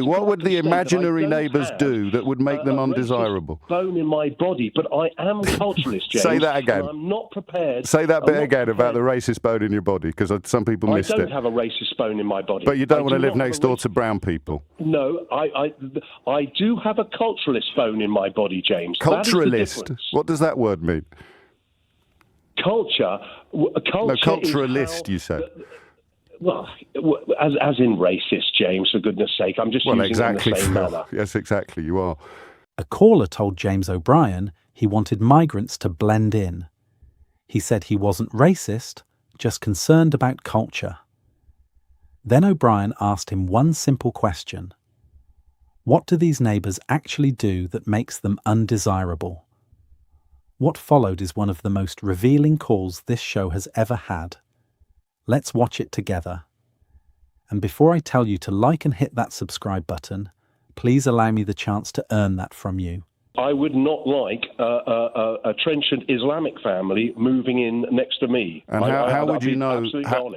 What would the imaginary neighbours do that would make them undesirable? Bone in my body, but I am culturalist, James. Say that again. And I'm not prepared. Say that bit again about the racist bone in your body, because some people missed it. I don't have a racist bone in my body. But you don't want to live next door to brown people. No, I do have a culturalist bone in my body, James. Culturalist? What does that word mean? Culture. No, culturalist, you said. Well, as in racist, James, for goodness sake. I'm just using exactly, it in the same manner. Yes, exactly, you are. A caller told James O'Brien he wanted migrants to blend in. He said he wasn't racist, just concerned about culture. Then O'Brien asked him one simple question. What do these neighbours actually do that makes them undesirable? What followed is one of the most revealing calls this show has ever had. Let's watch it together. And before I tell you to like and hit that subscribe button, please allow me the chance to earn that from you. I would not like a trenchant Islamic family moving in next to me. And how would you know?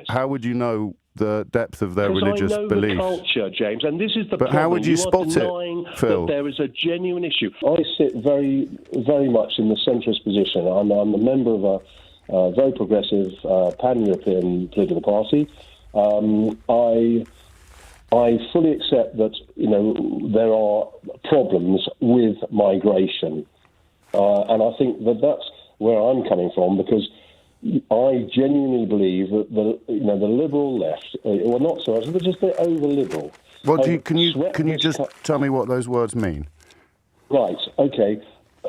How would you know the depth of their religious beliefs? I know the culture, James, and this is the problem. But how would you spot it, Phil? That there is a genuine issue. I sit very, very much in the centrist position. I'm a member of a very progressive pan-European political party. I fully accept that, there are problems with migration. And I think that that's where I'm coming from, because I genuinely believe that the liberal left, well, not so much, but just the over-liberal. Well, can you just tell me what those words mean? Right, okay.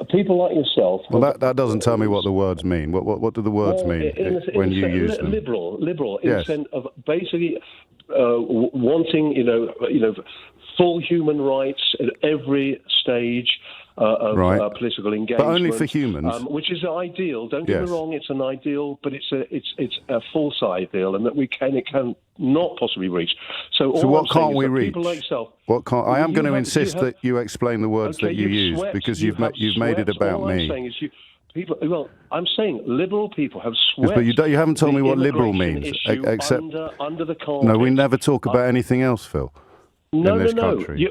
People like yourself... Well, that doesn't tell me what the words mean. What do the words mean when you use them? Liberal, in yes. the sense of basically wanting, full human rights at every stage of political engagement. But only for humans. Which is ideal. Don't get me wrong, it's an ideal, but it's a false ideal, and that it can not possibly reach. So what can't we reach? People like yourself, I am going to insist that you explain the words that you use, because you've made it about me. I'm saying liberal people have swept. Yes, but you haven't told me what liberal means, except under the carpet. No, we never talk about anything else, Phil. No, country.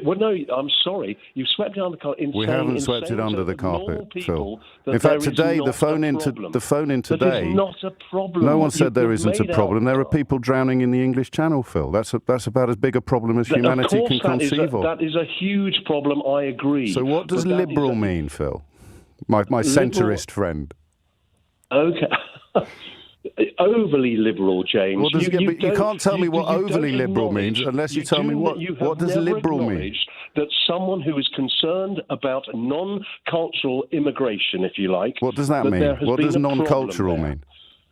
I'm sorry. You swept it under the carpet. We haven't swept it under the carpet, Phil. In fact, today, the phone in today. There's not a problem. No one said there isn't a problem. There are people drowning in the English Channel, Phil. That's about as big a problem as humanity can conceive of. That is a huge problem. I agree. So what does liberal mean, Phil? My centrist friend. Okay. Overly liberal, James. You can't tell me what overly liberal means unless you tell me what does liberal mean. That someone who is concerned about non-cultural immigration, if you like. What does that mean? What does non-cultural mean?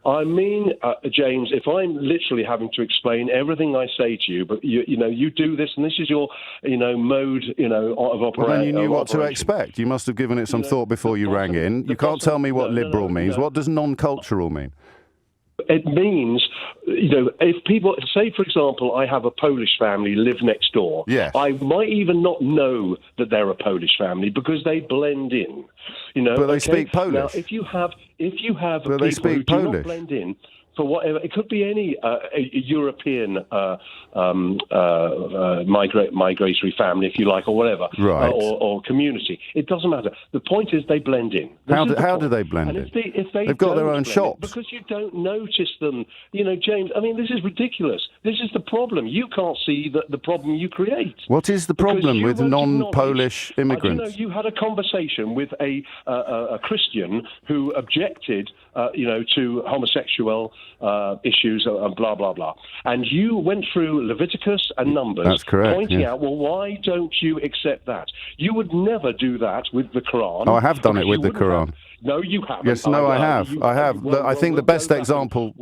I mean, James, if I'm literally having to explain everything I say to you, but you do this, and this is your, mode, of operation. Well, then you knew what to expect. You must have given it some thought before you rang in. You can't tell me what liberal means. What does non-cultural mean? It means, if people, say, for example, I have a Polish family live next door. Yes. I might even not know that they're a Polish family because they blend in. But they speak Polish. Now, if you have people who do not blend in, for whatever, it could be any European migratory family, if you like, or whatever, right. or community. It doesn't matter. The point is they blend in. How do they blend in? If they've got their own shops. Because you don't notice them. James, I mean, this is ridiculous. This is the problem. You can't see the problem you create. What is the problem with non-Polish immigrants? You had a conversation with a Christian who objected, to homosexual issues and blah, blah, blah. And you went through Leviticus and Numbers. That's correct, pointing out, well, why don't you accept that? You would never do that with the Quran. Oh, I have done it with the Quran. No, you haven't. Yes, no, I have. I think the best example.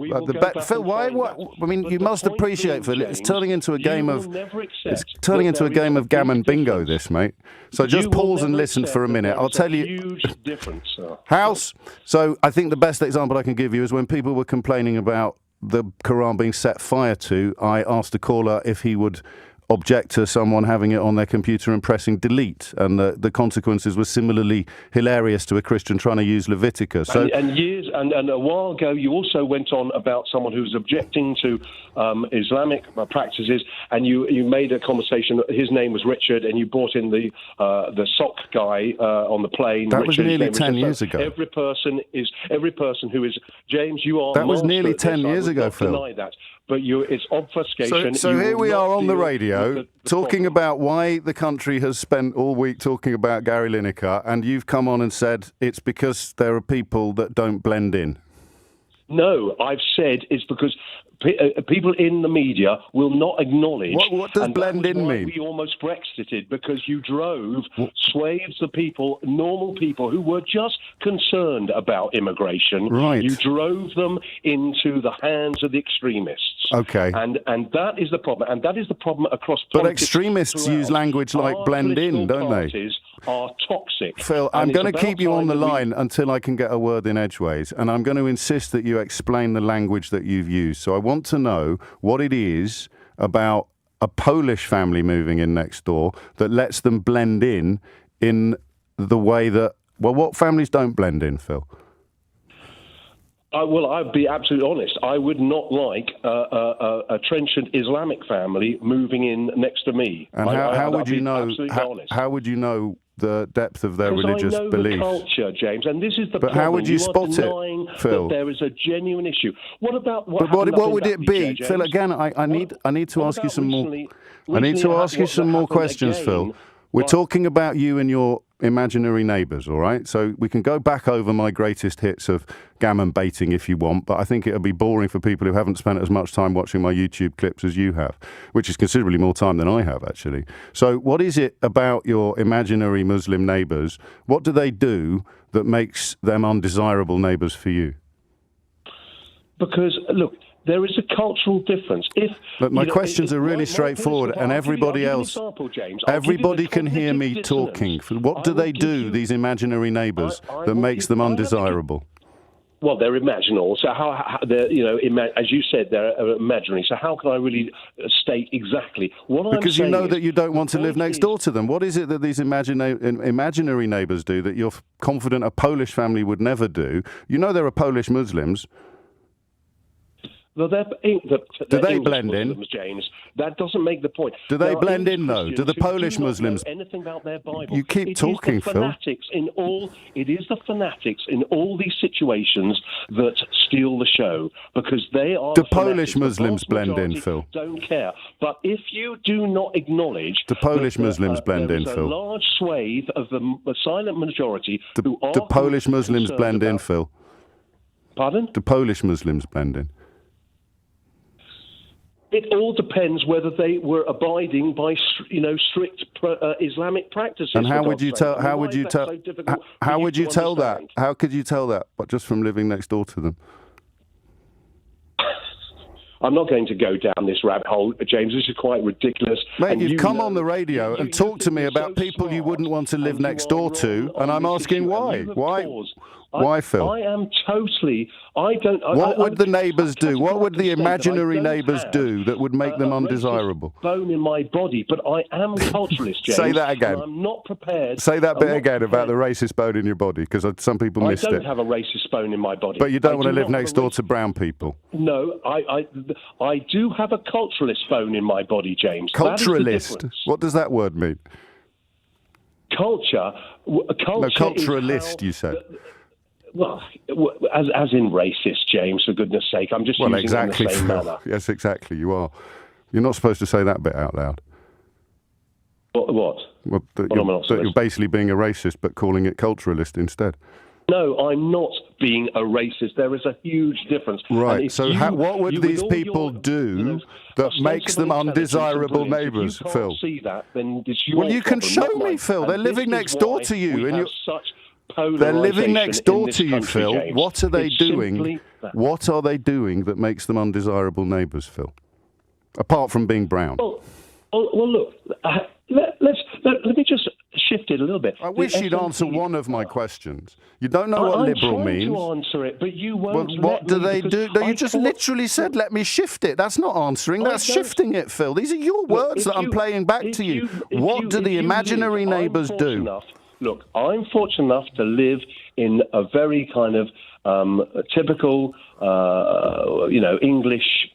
Phil, why? I mean, you must appreciate, Phil. It's turning into a game of. It's turning into a game of gammon bingo, this, mate. So just pause and listen for a minute. I'll tell you. Huge difference. House. So I think the best example I can give you is when people were complaining about the Quran being set fire to. I asked a caller if he would object to someone having it on their computer and pressing delete, and the consequences were similarly hilarious to a Christian trying to use Leviticus. So, and a while ago, you also went on about someone who was objecting to Islamic practices, and you made a conversation. His name was Richard, and you brought in the sock guy on the plane. That Richard, was nearly 10 years ago. Every person who is James. You are. That was nearly 10 years ago, Phil. Deny that. But it's obfuscation. So here we are on the radio talking about why the country has spent all week talking about Gary Lineker, and you've come on and said it's because there are people that don't blend in. No, I've said it's because people in the media will not acknowledge. What does blend in mean? We almost Brexited because you drove swathes of people, normal people who were just concerned about immigration. Right. You drove them into the hands of the extremists. Okay. And that is the problem. And that is the problem across But politics. extremists throughout. use language like blend in, don't they? Parties are toxic. Phil, I'm going to keep you on the line until I can get a word in edgeways, and I'm going to insist that you explain the language that you've used. So I want to know what it is about a Polish family moving in next door that lets them blend in the way that, well, what families don't blend in, Phil? Well, I'd be absolutely honest. I would not like a trenchant Islamic family moving in next to me. And how would you know? How would you know the depth of their religious I know beliefs? The culture, James, and this is the problem. But how would you spot it, Phil? That there is a genuine issue. What about what would it be, Phil? Again, I need to ask you some more. I need to ask you some more questions, Phil. We're talking about you and your imaginary neighbours, all right? So we can go back over my greatest hits of gammon baiting if you want, but I think it would be boring for people who haven't spent as much time watching my YouTube clips as you have, which is considerably more time than I have, actually. So what is it about your imaginary Muslim neighbours? What do they do that makes them undesirable neighbours for you? Because, look, there is a cultural difference. Look, my questions are really straightforward, and everybody else, everybody can hear me talking. What do they do, these imaginary neighbours, that makes them undesirable? Well, they're imaginal. So how they're, as you said, they're imaginary. So how can I really state exactly what I'm saying? Because you know that you don't want to live next door to them. What is it that these imaginary neighbours do that you're confident a Polish family would never do? You know there are Polish Muslims. Well, do they blend Muslims, in, James? That doesn't make the point. Do they blend in, though? Do the Polish Muslims? Anything about their Bible? You keep talking, Phil. It is the fanatics in all these situations that steal the show because they are. Do Polish Muslims blend in, Phil? Don't care. But if you do not acknowledge, do Polish Muslims blend in, Phil? A large swathe of the silent majority who are. Do Polish Muslims blend in, Phil? Pardon? Do Polish Muslims blend in? It all depends whether they were abiding by, strict Islamic practices. And how would you tell? How would you tell? How would you tell that? How could you tell that? But just from living next door to them. I'm not going to go down this rabbit hole, James. This is quite ridiculous. Mate, you've come on the radio and talked to me about people you wouldn't want to live next door to, and I'm asking why. Why, Phil? I am totally. I don't. What would the neighbours do? What would the imaginary neighbours do that would make them undesirable? Bone in my body, but I am culturalist, James. Say that again. I'm not prepared. Say that bit again about the racist bone in your body, because some people missed it. I don't have a racist bone in my body. But you don't want to live next door to brown people. No, I do have a culturalist bone in my body, James. Culturalist? What does that word mean? Culture. No, culturalist, you said. Well, as in racist, James, for goodness sake. I'm just using it in the same manner. Yes, exactly, you are. You're not supposed to say that bit out loud. What? Well, that you're basically being a racist, but calling it culturalist instead. No, I'm not being a racist. There is a huge difference. Right. So what would these people do that makes them undesirable neighbours, Phil? If you can't see that, then it's your Well, you can show me, Phil. They're living next door to you. They're living next door to you, Phil. James. What are they doing? What are they doing that makes them undesirable neighbours, Phil? Apart from being brown. Well, look. Let me just shift it it a little bit. I wish you'd answer one of my questions. You don't know what liberal means. I'm trying to answer it, but you won't. Well, what do they do? No, you just literally said, let me shift it. That's not answering. That's shifting it, Phil. These are your words that I'm playing back to you. What do the imaginary neighbours do? Look, I'm fortunate enough to live in a very kind of typical, English,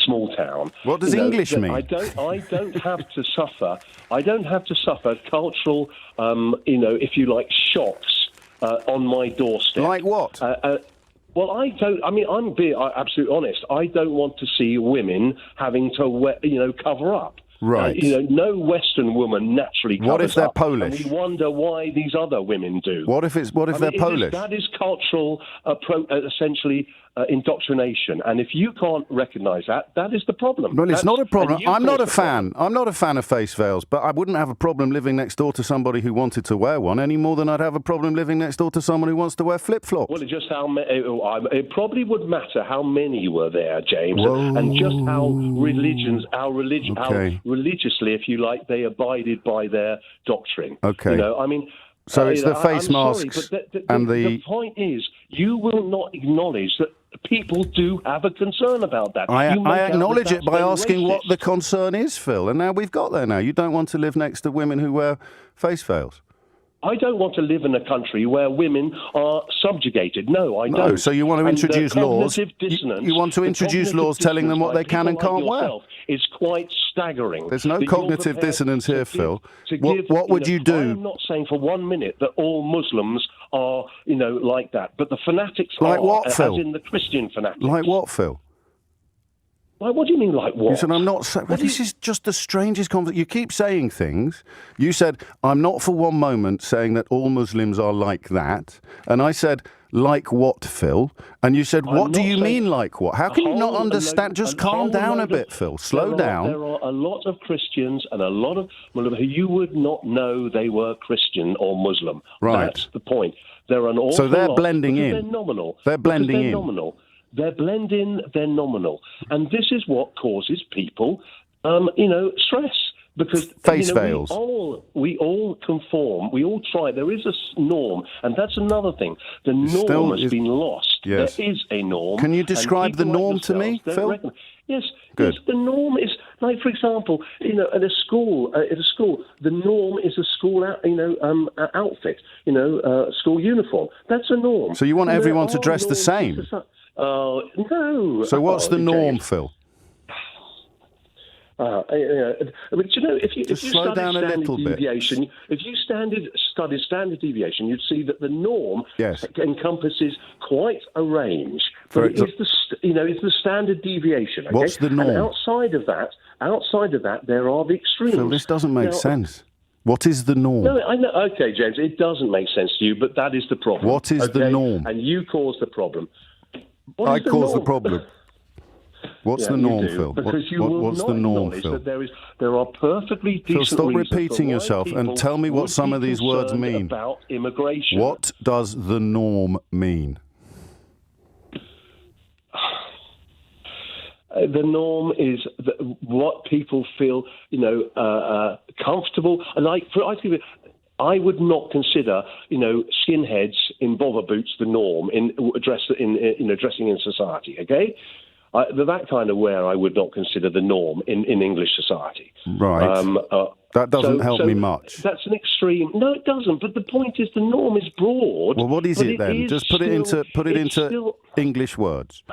small town. What does English mean? I don't have to suffer. I don't have to suffer cultural, if you like, shocks on my doorstep. Like what? Well, I don't. I mean, I'm being absolutely honest. I don't want to see women having to, cover up. Right. No Western woman naturally covers up. What if they're Polish? And we wonder why these other women do. What if they're Polish? That is cultural, essentially, indoctrination. And if you can't recognise that, that is the problem. Well, it's not a problem. I'm not a fan. I'm not a fan of face veils, but I wouldn't have a problem living next door to somebody who wanted to wear one any more than I'd have a problem living next door to someone who wants to wear flip-flops. Well, it probably would matter how many were there, James, and just how religiously, if you like, they abided by their doctrine. Okay. So it's the face masks and the point is, you will not acknowledge that people do have a concern about that. I acknowledge it by asking what the concern is, Phil, and now we've got there now. You don't want to live next to women who wear face veils. I don't want to live in a country where women are subjugated. No, I don't. So you want to introduce laws. You want to introduce laws telling them what they can and can't wear. It's quite staggering. There's no cognitive dissonance here, Phil. What would you do? I'm not saying for 1 minute that all Muslims are, like that, but the fanatics like are, what, Phil? as in the Christian fanatics. Like what, Phil? Like, what do you mean, like what? You said, I'm not... this is just the strangest conversation. You keep saying things. You said, I'm not for one moment saying that all Muslims are like that. And I said, like what, Phil? And you said, what do you mean, like what? How can you not understand? Just calm down a bit, Phil. Slow down. There are a lot of Christians and a lot of Muslims who you would not know they were Christian or Muslim. Right. That's the point. There are an awful So they're lot, blending in. They're nominal. They're blending in. Nominal. They're blending, they're nominal. And this is what causes people, stress. Because face veils. We all conform. We all try. There is a norm, and that's another thing. The norm has been lost. Yes. There is a norm. Can you describe the norm to me, Phil? Yes. Good. Yes, the norm is, like, for example, at a school, the norm is a school, outfit, school uniform. That's a norm. So you want everyone to dress the same? No. So what's the norm, Phil? If you slow down a little bit. If you studied standard deviation, you'd see that the norm encompasses quite a range. But it's the standard deviation. Okay? What's the norm? And outside of that, there are the extremes. Phil, this doesn't make sense. What is the norm? No, I know. Okay, James, it doesn't make sense to you, but that is the problem. What is the norm? And you cause the problem. I cause the problem. What's the norm, Phil? What's the norm, Phil? That there are perfectly decent Phil, stop reasons repeating yourself and tell me what some of these words mean. About immigration. What does the norm mean? The norm is what people feel, comfortable. I would not consider, skinheads in bother boots the norm in dressing in society. Okay. That kind of wear I would not consider the norm in English society. Right. That doesn't help me much. That's an extreme. No, it doesn't. But the point is, the norm is broad. Well, what is it then? Just put it into English words.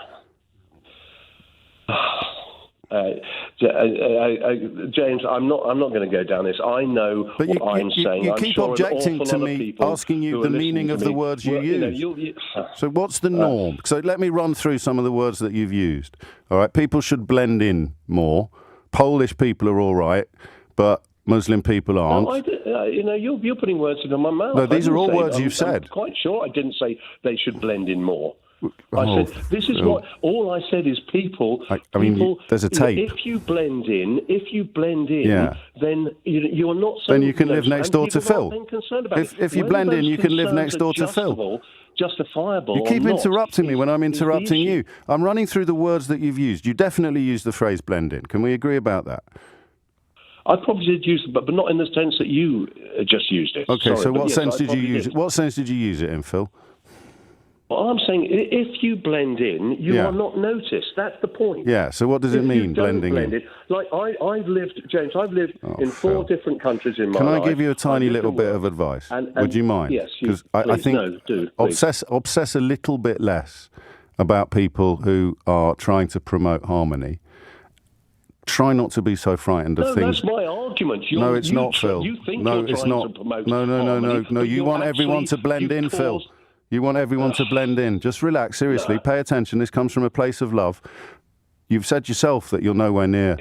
James, I'm not going to go down this. I know what I'm saying. You keep objecting to me asking you the meaning of the words you use. So what's the norm? So let me run through some of the words that you've used. All right, people should blend in more. Polish people are all right, but Muslim people aren't. No, you're putting words into my mouth. No, these are all words you've said. I'm quite sure I didn't say they should blend in more. I said, this is what, all I said is people, there's a tape. If you blend in, then you're not so... Then you can live next door to Phil. If you blend in, you can live next door to Phil. Justifiable. You keep interrupting me when I'm interrupting you. I'm running through the words that you've used. You definitely used the phrase blend in. Can we agree about that? I probably did use it, but not in the sense that you just used it. Okay, Sorry, so what yes, sense I did you probably use it? What sense did you use it in, Phil? Well, I'm saying if you blend in, you Yeah. are not noticed. That's the point. Yeah, so what does it If mean, you don't blending blend in? in? Like I've lived, James, I've lived in 4 Phil. different countries in my Can life. I give you a tiny I've lived little and bit worked. of advice? And Would you mind? Yes, Because I please. think No, do, please. obsess a little bit less about people who are trying to promote harmony. Try not to be so frightened of No, things. that's my argument. No, it's not, Phil. You think No, you're it's trying not. to promote No. harmony, No. but You you're want everyone to actually- blend in, you've Phil. caused- You want everyone to blend in. Just relax. Seriously, pay attention. This comes from a place of love. You've said yourself that you're nowhere near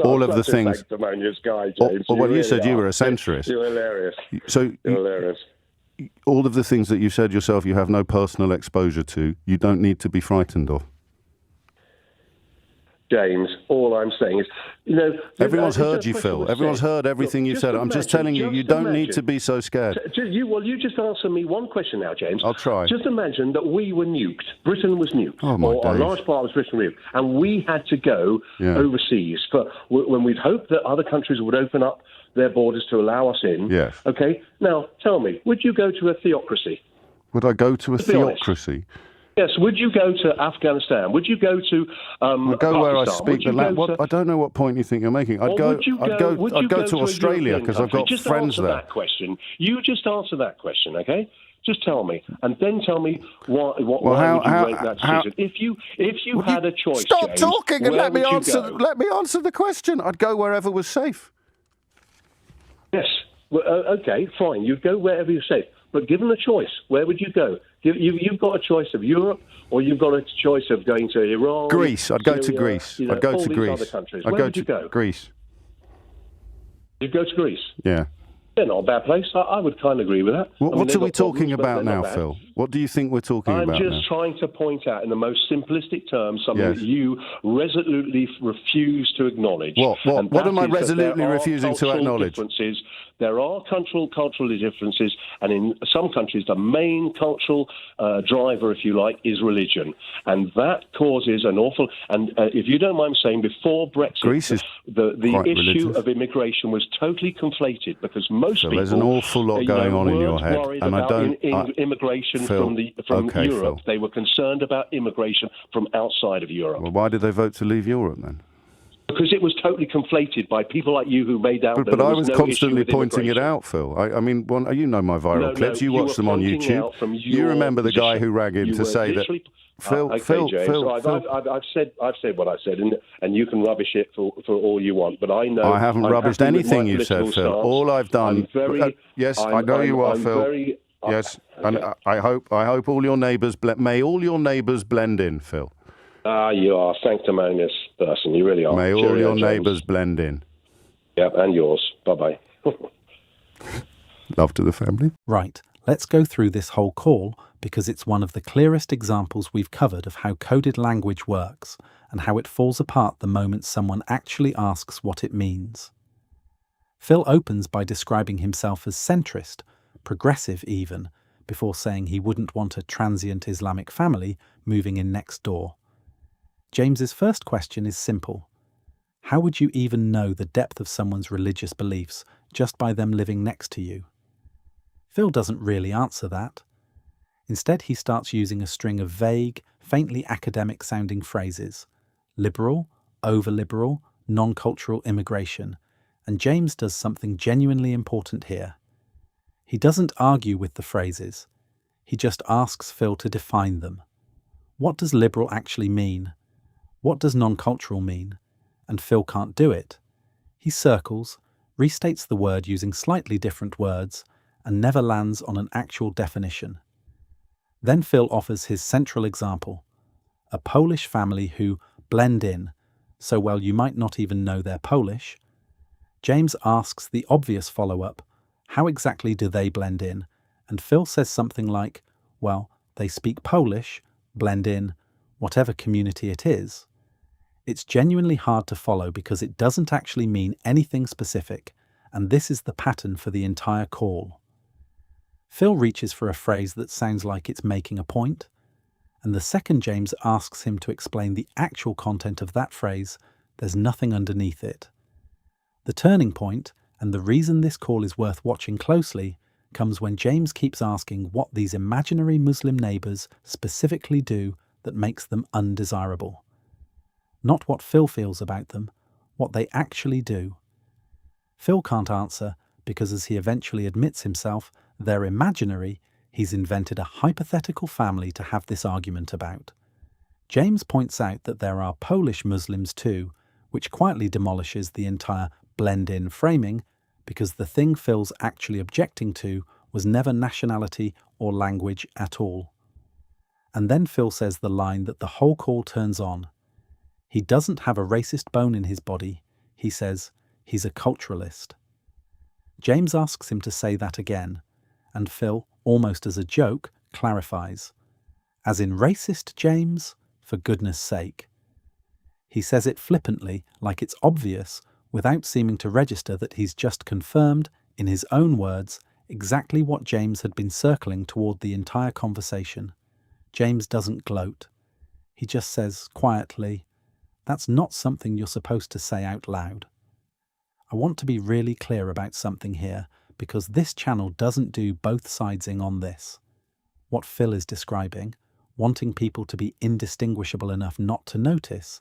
all of the things. Sanctimonious guy, James. Well, you really said you are. were a centrist. You're hilarious. So You're hilarious. all of the things that you said yourself you have no personal exposure to, you don't need to be frightened of. James, all I'm saying is, Everyone's heard you, Phil. Everyone's heard everything you've said. I'm just telling you, you don't need to be so scared. You just answer me one question now, James. I'll try. Just imagine that we were nuked. Britain was nuked. Oh, my or a days. large part of Britain was nuked. And we had to go overseas when we'd hoped that other countries would open up their borders to allow us in. Yes. Okay? Now, tell me, would you go to a theocracy? Would I go to a be honest. theocracy? Yes. Would you go to Afghanistan? Would you go to I'd go where I Pakistan? speak Would the you language. go to- I don't know what point you think you're making. I'd Or go. would you I'd would you go to a Australia European because I've got country? Just friends answer there. that question. You just answer that question, okay? Just tell me, and then tell me why would you make that decision? If you had a choice, Stop James, talking and where let me would you answer. go? Let me answer the question. I'd go wherever was safe. Yes. Well, okay, fine. You'd go wherever you're safe. But given the choice, where would you go? You've got a choice of Europe, or you've got a choice of going to Iran. Greece. I'd go to Syria, Greece. I'd go all to these Greece. Other countries. I'd Where would you go? Greece. You'd go to Greece. Yeah. Yeah, not a bad place. I would kind of agree with that. What are we talking problems, but about they're now, not bad. Phil? What do you think we're talking I'm about now? just trying to point out in the most simplistic terms something Yes. that you resolutely refuse to acknowledge. What? And What that am I is that resolutely there are refusing to cultural acknowledge? differences. There are cultural differences, and in some countries, the main cultural driver, if you like, is religion, and that causes an awful. And if you don't mind saying, before Brexit, Greece is the quite issue religious. of immigration was totally conflated because most So people. there's an awful lot going on in your weren't head, worried and I about don't. immigration Phil, from okay, Europe. Phil. They were concerned about immigration from outside of Europe. Well, why did they vote to leave Europe then? Because it was totally conflated by people like you who made out that But there I was was no constantly issue with pointing it immigration. out, Phil. I mean, you know my viral No, clips. You you watch were them on pointing YouTube. out from You your remember the guy position. who rang in You to were say that. literally- Phil, okay, Phil, James, Phil, so Phil. I've said what I said, and you can rubbish it for all you want. But I know I haven't I'm rubbished happy with my anything you've said, political Phil. stance. All I've done. Yes, I know you are, I'm Phil. very- Yes, okay. and I hope all your neighbours may all your neighbours blend in, Phil. You are a sanctimonious person. You really are. May all Cheerio, your James. neighbours blend in. Yep, and yours. Bye-bye. Love to the family. Right, let's go through this whole call because it's one of the clearest examples we've covered of how coded language works and how it falls apart the moment someone actually asks what it means. Phil opens by describing himself as centrist, progressive even, before saying he wouldn't want a transient Islamic family moving in next door. James's first question is simple. How would you even know the depth of someone's religious beliefs just by them living next to you? Phil doesn't really answer that. Instead, he starts using a string of vague, faintly academic-sounding phrases. Liberal, over-liberal, non-cultural immigration. And James does something genuinely important here. He doesn't argue with the phrases. He just asks Phil to define them. What does liberal actually mean? What does non-cultural mean? And Phil can't do it. He circles, restates the word using slightly different words, and never lands on an actual definition. Then Phil offers his central example, a Polish family who blend in, so well you might not even know they're Polish. James asks the obvious follow-up, how exactly do they blend in? And Phil says something like, well, they speak Polish, blend in, whatever community it is. It's genuinely hard to follow because it doesn't actually mean anything specific, and this is the pattern for the entire call. Phil reaches for a phrase that sounds like it's making a point, and the second James asks him to explain the actual content of that phrase, there's nothing underneath it. The turning point, and the reason this call is worth watching closely, comes when James keeps asking what these imaginary Muslim neighbours specifically do that makes them undesirable. Not what Phil feels about them, what they actually do. Phil can't answer because, as he eventually admits himself, they're imaginary. He's invented a hypothetical family to have this argument about. James points out that there are Polish Muslims too, which quietly demolishes the entire blend-in framing, because the thing Phil's actually objecting to was never nationality or language at all. And then Phil says the line that the whole call turns on. He doesn't have a racist bone in his body. He says he's a culturalist. James asks him to say that again, and Phil, almost as a joke, clarifies. As in racist, James? For goodness sake. He says it flippantly, like it's obvious, without seeming to register that he's just confirmed, in his own words, exactly what James had been circling toward the entire conversation. James doesn't gloat. He just says, quietly, "That's not something you're supposed to say out loud." I want to be really clear about something here, because this channel doesn't do both sidesing on this. What Phil is describing, wanting people to be indistinguishable enough not to notice,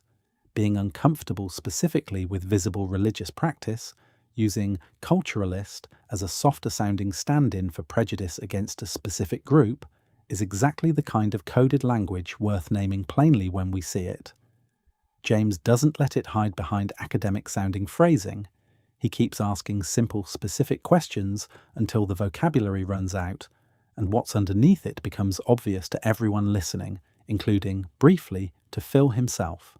being uncomfortable specifically with visible religious practice, using culturalist as a softer-sounding stand-in for prejudice against a specific group, is exactly the kind of coded language worth naming plainly when we see it. James doesn't let it hide behind academic-sounding phrasing. He keeps asking simple, specific questions until the vocabulary runs out, and what's underneath it becomes obvious to everyone listening, including, briefly, to Phil himself.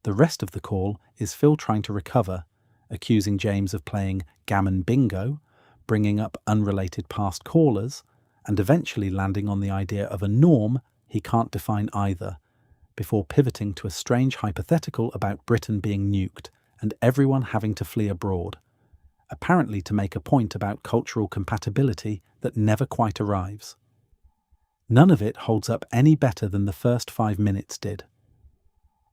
The rest of the call is Phil trying to recover, accusing James of playing gammon bingo, bringing up unrelated past callers, and eventually landing on the idea of a norm he can't define either, before pivoting to a strange hypothetical about Britain being nuked and everyone having to flee abroad, apparently to make a point about cultural compatibility that never quite arrives. None of it holds up any better than the first 5 minutes did.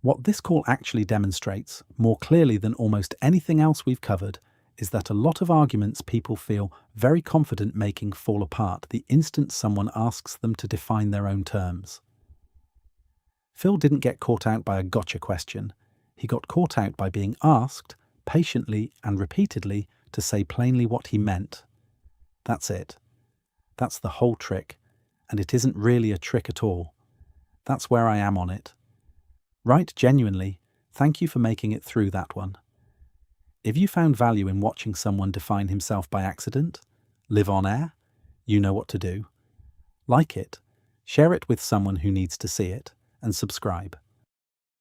What this call actually demonstrates, more clearly than almost anything else we've covered, is that a lot of arguments people feel very confident making fall apart the instant someone asks them to define their own terms. Phil didn't get caught out by a gotcha question. He got caught out by being asked, patiently and repeatedly, to say plainly what he meant. That's it. That's the whole trick, and it isn't really a trick at all. That's where I am on it. Right, genuinely, thank you for making it through that one. If you found value in watching someone define himself by accident, live on air, you know what to do. Like it, share it with someone who needs to see it, and subscribe.